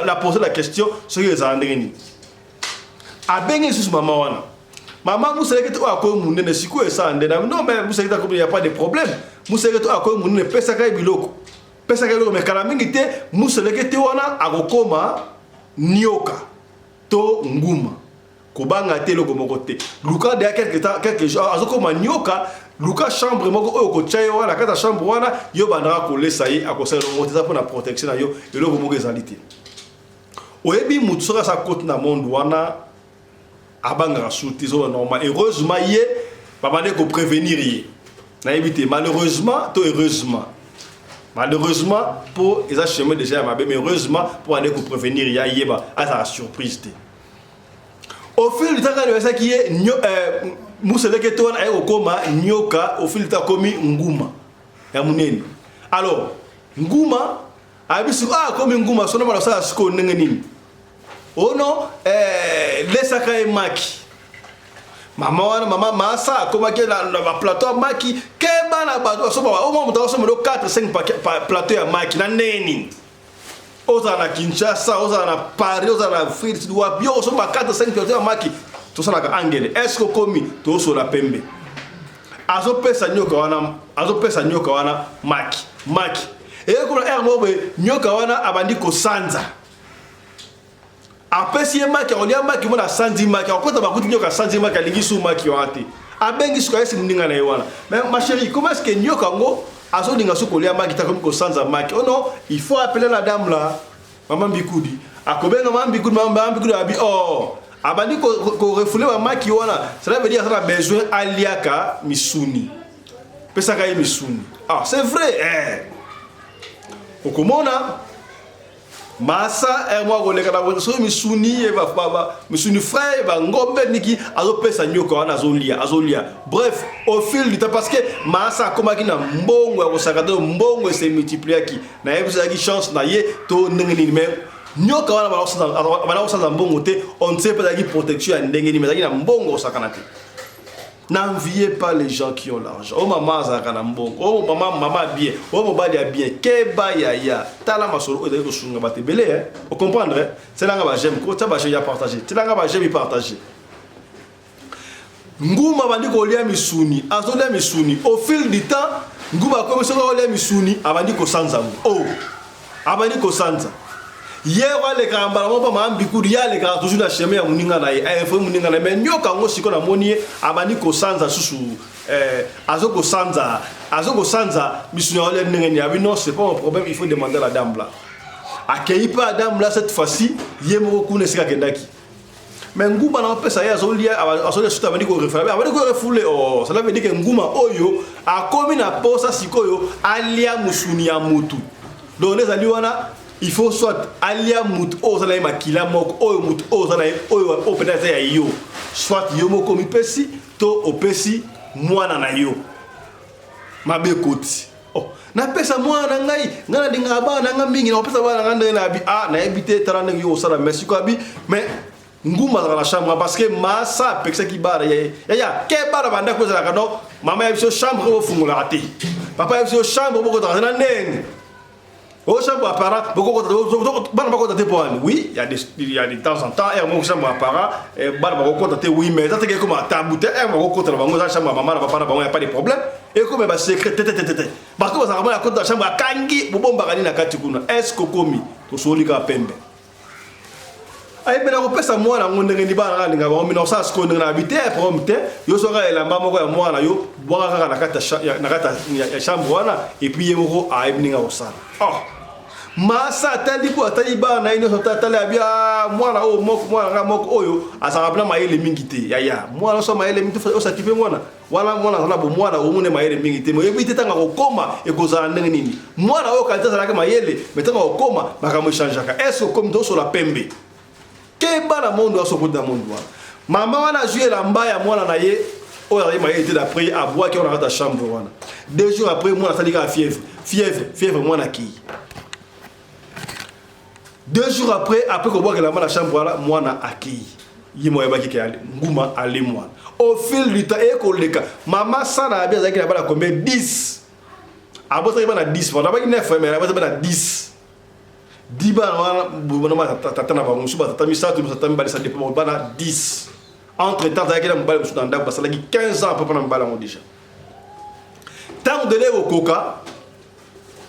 la poser la question sur les andreni. A bengi sous maman wana. Maman mousse le keta quand on mouné ne se colle ça ndena. Non mais mousse le keta il y a pas de problème. Mousse le keta quand on mouné pesa kai biloko. Pesa kai biloko mais kalamingite mousse le keta wana akokoma nioka. To nguma kobanga te loko moko te luka de quelque jours azoko manioka luka chambre moko oyo ko chayo wana kata chambre wana yo bandaka ko lesa yi akosala moko za pona protection na yo eloko moko ezalite oyebi mutu soka sa côte na monde wana abanga souti zo normal heureusement ye babande ko prévenir ye na éviter malheureusement to heureusement pour les chemins déjà mais heureusement pour aller pour prévenir il y a yeba à sa surprise. Au fil du temps quand ça qui est musele que toi au koma nyoka au fil du temps commis nguma ya muneni. Alors nguma abisu comme nguma sona mala sa sko nengeni. Oh non laisse ka maki. Maman masa comme que la plateau maki keba na bato so ba au moment so mo 4 5 plateau ya maki na neni oza na Kinshasa oza na Paris oza na Fritz doit bio so ba 4 5 plateau ya maki to sana ka angele est-ce que komi to so la pembe azo pesa nyoka wana maki et ko na mo be nyoka wana abandi ko sanza après si maki olia maki mona sanzi maki okota bakuti nyoka sanzi maki alingi su maki wate abengi suka esi mninga na yewana mais ma chérie comment est-ce que nyoka ngo azo dinga su kolia maki ta comme ko sanza maki oh non il faut appeler la dame là maman Bikudi akobenga maman Bikudi abi oh abandi ko refoule ba maki wana cela veut dire ça a besoin aliaka misuni pesa ka misuni c'est vrai okomona masa moi koleka na so misuni e ba misuni frère ba ngombe niki azopesa nyoka wana azolia bref au fil du temps parce que masa komaki na mbongo ya kosakata mbongo se multiplier ki na yebisa ki chance na ye to ndengeni mais nyoka wana bana osana mbongo te on ne sait pas la protection ya ndengeni mais na mbongo osakana te. N'enviez pas les gens qui ont l'argent. Oh maman zakana mbongo. Oh maman bien. Oh mobali a bien. Keba ya. Tala masolo ode ko sunga bate belé hein. Vous comprendre? C'est là nga j'aime ko ta ba j'aime partager. C'est là nga j'aime partager. Nguma bandi ko lia misuni. Azolia misuni. Au fil du temps, nguma commence ko lia misuni abandi ko sanza. Oh. Abandi ko sanza. Yewa le kamba mo pa ma Bikudi ya le ka toujours na chemin ya muninga na ye fo muninga na mais nyoka ngo siko na moni abani ko sanza susu azoko sanza misuni ole ngeni abi non c'est pas un problème il faut demander à la dame là accueilli pas la dame là cette fois-ci yemo ko ne sika kendaki mais nguma na pesa ya zolia azolia suta bandi ko refoulé abandi ko refoulé oh cela veut dire que nguma oyo a komi na posa sikoyo alia musuni ya mutu donc les aliwana il faut soit alia mutu o zala makila moko oyo mutu o zala oyo o peut-être ya yo soit yo moko mi pesi to opesi mwana na yo mabe koti oh na pesa mwana ngai ngana dinga bana nga mingi na pesa bana nganda na bi na ebité tarande yo sala merci ko abi mais nguma dans la chambre parce que massa peksa ki bara ya ke bara banda ko zala kano mama ya biso chambre ko fungula ati papa ya biso chambre boko dans na nene au chambre à part beaucoup de oui il y a de temps en temps et mon chambre à part et oui mais ça c'est comme un tabou et mon contre la chambre maman na papa il y a pas de problème et comme ba secret parce que ça va la contre la chambre kangi bomba kani na kati kuna est-ce que komi to solika pembe ay bena ko pesa mwana ngonde ngi bana nga ba mi no sa sko na habiter prompte yo so ga la mama ko ya mwana yo bwa ka na kata ya chambre wana et puis yemo a ibninga osala oh masa tali ko tali bana ino so tali abia mwana o moko mwana nga moko oyo asakabla mayele mingi te ya mwana so mayele mingi o sa tipe mwana wala mwana na bo mwana o mune mayele mingi te mo yebite tanga ko koma e ko za ndenge nini mwana o kalita sala ka mayele metanga ko koma makamo changeaka est-ce que comme do so la pembe ke bana mondo aso kuda mondo mama wana jouer la mbaya mwana na ye o ya mayele te d'après a bois qui on a dans chambre wana 2 jours après mwana sali ka fièvre mwana ki 2 jours après qu'on voit que la chambre voilà moi na accueilli yimo yaba ki nguma ale moi au fil du temps et ko leka maman sana bien za ki na combien 10 abota yaba na 10 voilà ba ki 9 mais abota na 10 diba wana ma tata na ba musuba tata mi sa tu tata mi ba ça dépend ba na 10 entre temps za ki na mbala musu dans ba ça la 15 ans après na mbala on déjà tant de le au coca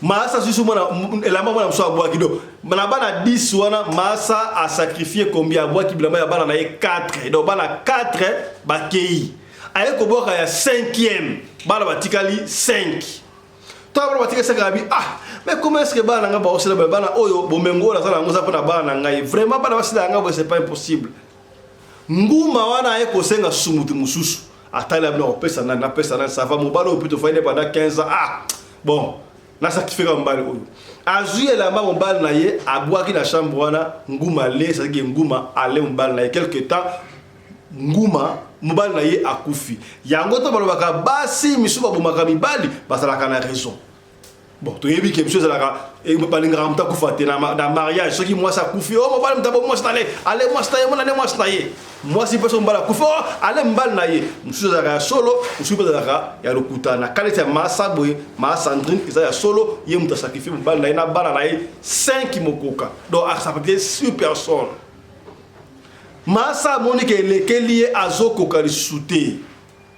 Massa susu mona elamba mona mso abwa kido na bana 10 wana Massa a sacrifié combien abwa ki bilamba ya bana na 4 donc bana 4 ba kei aye ko boka ya 5e bana batikali 5 to bana batikali 5 abi mais comment est-ce que bana nga ba osela bana oyo bomengo na sala ngoza pona bana ngai vraiment bana basila nga c'est pas impossible nguma wana aye ko senga sumutu mususu atali abna opesa na pesa na ça va mobalo plutôt faire pendant 15 ans bon na sacrifié comme mbali oyo azuye la mama mbali na ye abwaki na chambre wana nguma le ça dit nguma ale mbali na ye quelque temps nguma mbali na ye akufi yango to balobaka basi misuba bomaka mibali basalaka na raison bon to yebi ke monsieur zalaka e balinga mta kufa te na mariage soki moi ça kufi oh mbali mtabo moi stale ale moi stale moi na moi stale moi si personne mbala kufa ale mbali na ye monsieur zalaka solo monsieur zalaka ya lokuta na kalete masa boy ma Sandrine isa ya solo ye mta sacrifier mbali na ye na bala na ye 5 mokoka donc ça peut être super personne masa monique lekeli azoko kali souté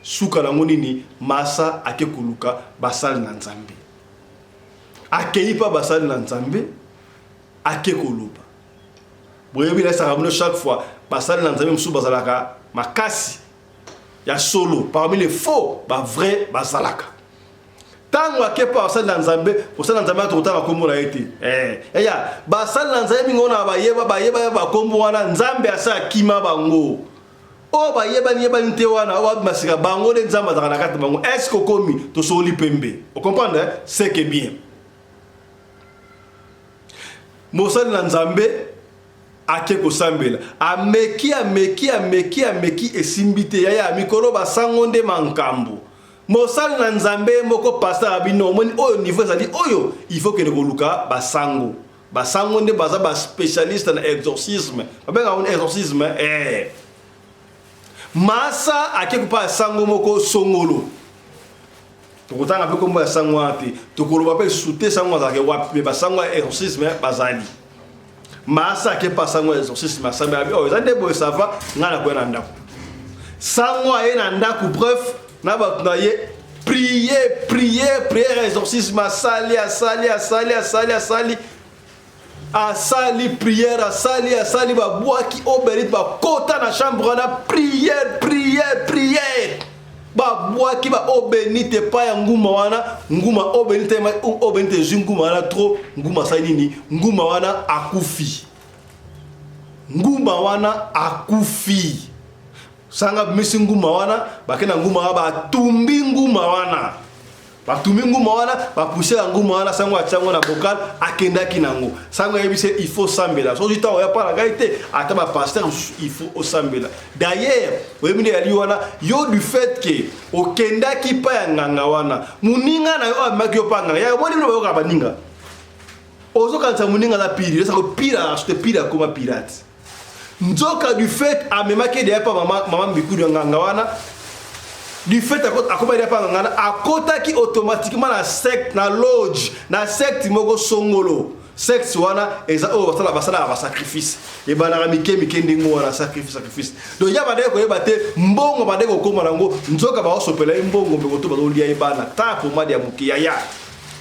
suka la monini masa akekuluka basal na nzambe akei pa basal na nzambe akekolupa boyebi la sa chaque fois basal na nzambe musu bazalaka makasi ya solo parmi les faux ba vrai bazalaka tango akepa basal na nzambe basal na nzambe to tanga kombo na ete ya basal na nzambe ngona bayeba ba kombo wana nzambe asa kima bango o bayeba nte wana o masika bango de nzamba za na kati bango est-ce que komi to soli pembe vous comprenez c'est que bien mosali na nzambe ake kosambela ameki esimbite ya mikolo basango nde mankambo mosali na nzambe moko pasteur abino omoni oyo niveau ezali oyo il faut que nekoluka basango nde baza ba spécialiste na exorcisme babenga on exorcisme masa ake kopa sango moko songolo tokotanga pe kombo ya sango ate tokoloba pe souté sango za ke wapi ba sango exorcisme bazali masa ke pa sango exorcisme sango abi o zande boy ça va ngana ko na ndako sango aye na ndako bref na ba na ye prier exorcisme sali prière sali ba boaki oberit ba kota na chambre na prière ba boaki ba obenite pa ya nguma wana nguma obenite nguma wana trop nguma sali nini nguma wana akufi nguma wana akufi sanga misi nguma wana bakena nguma wana batumbi nguma wana bapousse ya nguma wana sango atyango na bokal akendaki nango sango yebise il faut sambela so jita oya para gaite ata ba pasteur il faut osambela d'ailleurs oyebinde yali wana yo du fait que okendaki pa ya nganga wana muninga na yo amaki yo pa nganga ya moni no bayoka baninga ozo kanza muninga la pire ça ko pire acheter pire comme pirate nzoka du fait amemaki de pa mama mbiku de nganga wana du fait akoba pas ngana akotaki automatiquement la secte na lodge na secte moko songolo secte wana eza o basala ba sacrifice e bana mike ndingo wana sacrifice donc ya bade ko yebate mbongo bade ko koma nango nzoka ba osopela mbongo mbeko to bazolia e bana ta pomade ya mukiya ya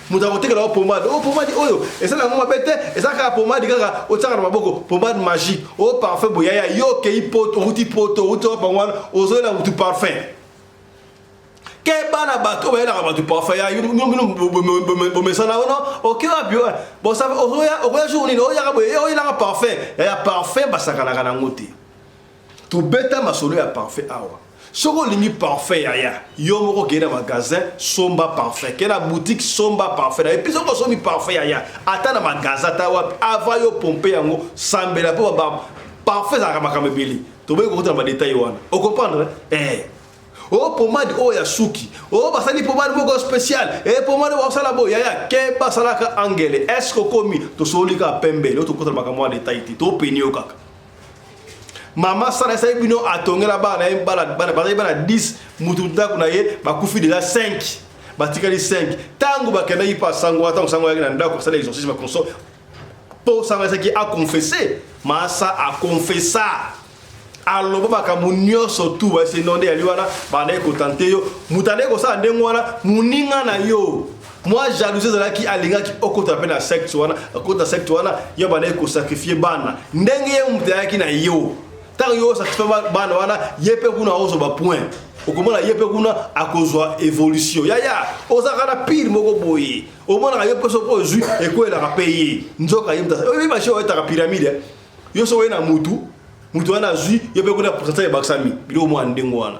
muta kotekela pomade oyo eza na ngoma bete eza ka pomade kaka otaka na maboko pomade magique o parfum boyaya yo ke ipoto uti pa wana ozoela uti parfum Keba na bato ba ela ba tu parfait ya yo bomesana ono OK wa bio bon ça oya journée oya ka boye oya la parfait ya parfait basaka na ngote to beta masolo ya parfait awa soko lingi parfait ya yo moko ke na magasin somba parfait ke na boutique somba parfait et puis soko somi parfait ya ata na magasin ta wa ava yo pomper yango sambela po ba parfait za kama beli to be ko ta ba détail wana o comprendre oh pomade oh ya suki oh basali pomade moko spécial et pomade wa sala bo ya ke basala ka angele est-ce que komi to solika pembe lo to kotala makamwa détail ti to penio kaka mama sala sai bino atongela bana bana 10 mututa kuna ye bakufi déjà 5 batikali 5 tango bakenda yipa sango atango sango ya na ndako sala exorcisme konso pour ça qui a confessé masa a confessé alors baka munyo surtout ba sinonde ya liwana bana ko tante yo mutane ko sa ndengo wana muninga na yo moi jalousie za ki alinga ki okota pe na secte wana okota secte wana yo bana ko sacrifier bana ndenge ye mutaya ki na yo tant yo sacrifier bana wana yepe kuna ozo ba point okomona yepe kuna akozwa évolution ya ozaka na pire moko boye omona yepe so ko zu e ko la payer nzoka yimta o ba sho eta pyramide yo so we na mutu wana zui yo pe ko na pourcentage ba ksami bilo mo ndengo wana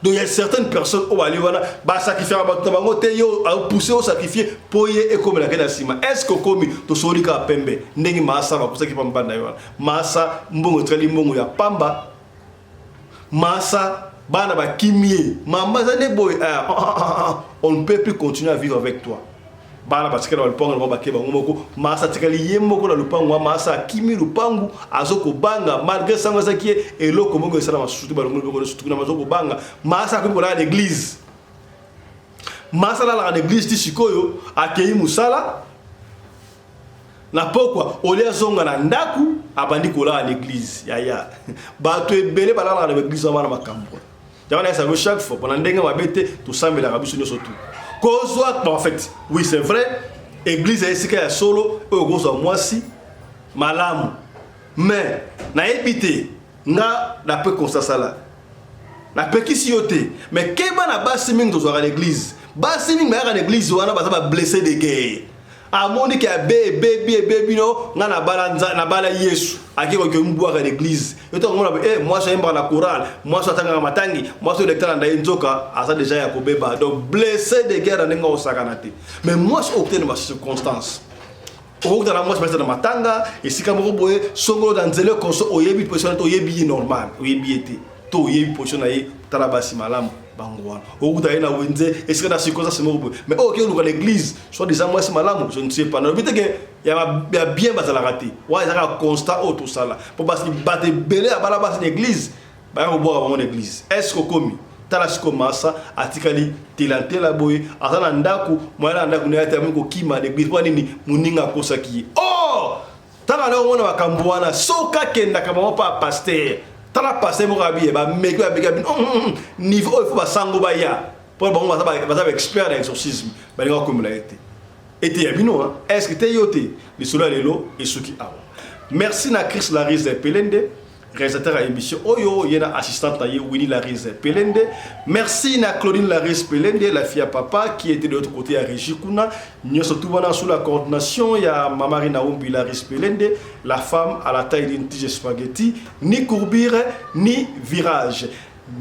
donc il y a certaines personnes au bali wana ba sacrifier ba bango te yo a pousser au sacrifier poye e comme la kena sima est-ce que komi to solika pembe ndengi masa ba kusaki pamba na yo masa mbongo treli mbongo ya pamba masa bana ba kimie mama za ne boy on ne peut plus continuer à vivre avec toi bana batikala lupango ba keba ngomoko masa tikali yemoko na lupango masa kimi lupango azoko banga malgré sanga zakie eloko mongo esala masutu ba ngomoko ko sutu na mazoko banga masa ko la l'église masa la l'église tisikoyo akei musala na pokwa olia zonga na ndaku abandi kola l'église ya bato ebele balala na l'église wana makambo J'avais ça chaque fois pendant dengue ma bête tout ça mais la rabisso surtout cause en fait oui c'est vrai église est ici solo au gros moi si malamu mais na ébité nga na peu constat ça là na peu qui sioté mais keba na basi mingi to à l'église basi mingi à l'église wana ba blessé de guerre amoni ki baby no nga na bala Yesu akiko ke mboa à l'église yoto ngona moi je aime la chorale moi je tanga matangi moi je lecteur nda nzoka asa déjà ya kobeba donc blessé de guerre ndinga osakanate mais moi je obtenu ma circonstance au dans la moi je mettre dans matanga et si comme boye songolo dans zele konso oyebi position to yebi normal oyebi été to yebi position na ye talabasi malamu bangwana okuta ina wenze est-ce que na circonstance mo mais OK on l'église soit des moi c'est malamu je ne sais pas non vite que il y a bien bazala raté ouais ça constat tout ça là pour parce que batte belé à balabas l'église ba ko boire mon église est-ce que komi tala sikomasa atikali tilante la boy azana ndaku mwana ndaku ne atami ko kima l'église kwa nini muninga kosaki oh tala na mona bakambwana soka kenda kama pa pasteur tala passer mo rabi ba meko abeka niveau il faut ba sango ba ya pour bon ba expert d'exorcisme ba nga comme la été et yabino est-ce que te yote le solo lelo et suki awa merci na Chris Laris de Pelende réalisateur à émission Oyo, il y a assistante à Winnie Laris Pelende. Merci à Claudine Laris Pelende, la fille à papa qui était de l'autre côté à Régie Kuna. Nous sommes tous sous la coordination, il y a Mamarina Ombi Laris Pelende, la femme à la taille d'une tige spaghetti, ni courbure, ni virage.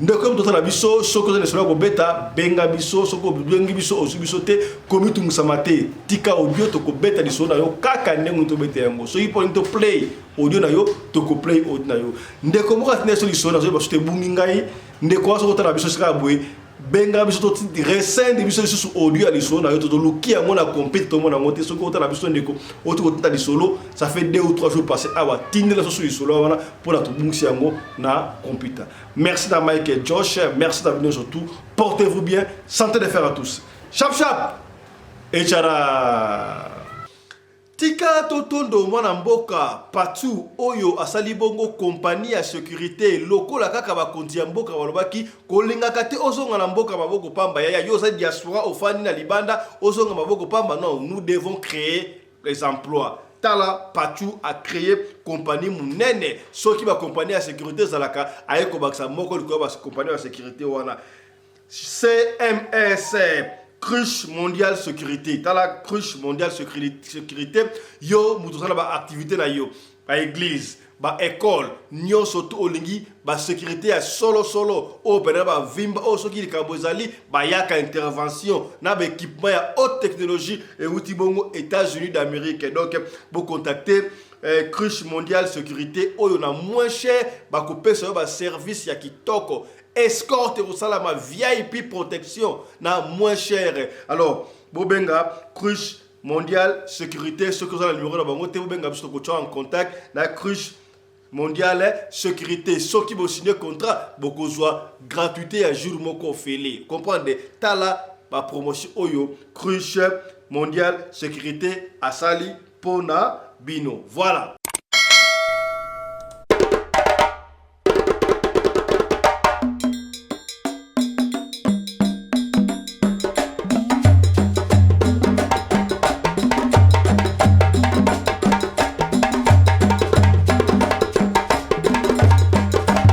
Ndeko mtoto na biso soko za nesona ko beta benga biso soko bengi biso osubiso te komitu musamate tika audio to ko beta diso na yo kaka ndengu to beta yango so ipo into play audio na yo to ko play audio na yo ndeko mo ka neso diso na so ba sote bungi ngai ndeko aso ko tala biso sika boy benga biso to resend biso su audio ali so na yo to luki yango na compete to mo na monter soko tala biso ndeko o to ko tala solo ça fait 2 ou 3 jours passés awa tinde la so su solo wana pour la to bungi yango na computer. Merci à Mike et Josh, merci d'avoir venu surtout. Portez-vous bien, santé de fer à tous. Chap chap et tchara. Tika totondo mwana mboka patu oyo asali bongo compagnie ya sécurité loko la kaka ba konti ya mboka walobaki kolinga kate ozonga na mboka maboko pamba ya yo za diaspora ofani na libanda ozonga maboko pamba. Non, nous devons créer les emplois. Tala Patu a créé compagnie munene soki ba compagnie à sécurité zalaka ayeko baksa moko liko ba compagnie à sécurité wana CMS Cruche Mondiale Sécurité. Tala Cruche Mondiale Sécurité yo mutosala ba activité na yo ba église ba école nyo soto olingi ba sécurité ya solo o pena ba vimba o soki likabozali ba yaka intervention na ba équipement ya haute technologie et outil bongo États-Unis d'Amérique. Donc vous contacter Cruche Mondiale Sécurité oyo na moins cher ba couper sur ba service ya kitoko escorte au salama VIP protection na moins cher. Alors bobenga Cruche Mondiale Sécurité ce que vous avez le numéro de bango te bobenga biso ko en contact na Cruche Mondiale Sécurité. Ceux qui vont signer contrat, beaucoup soit gratuité à jour moko félé. Comprenez? Tala ma promotion Oyo Cruche Mondiale Sécurité Asali Pona Bino. Voilà.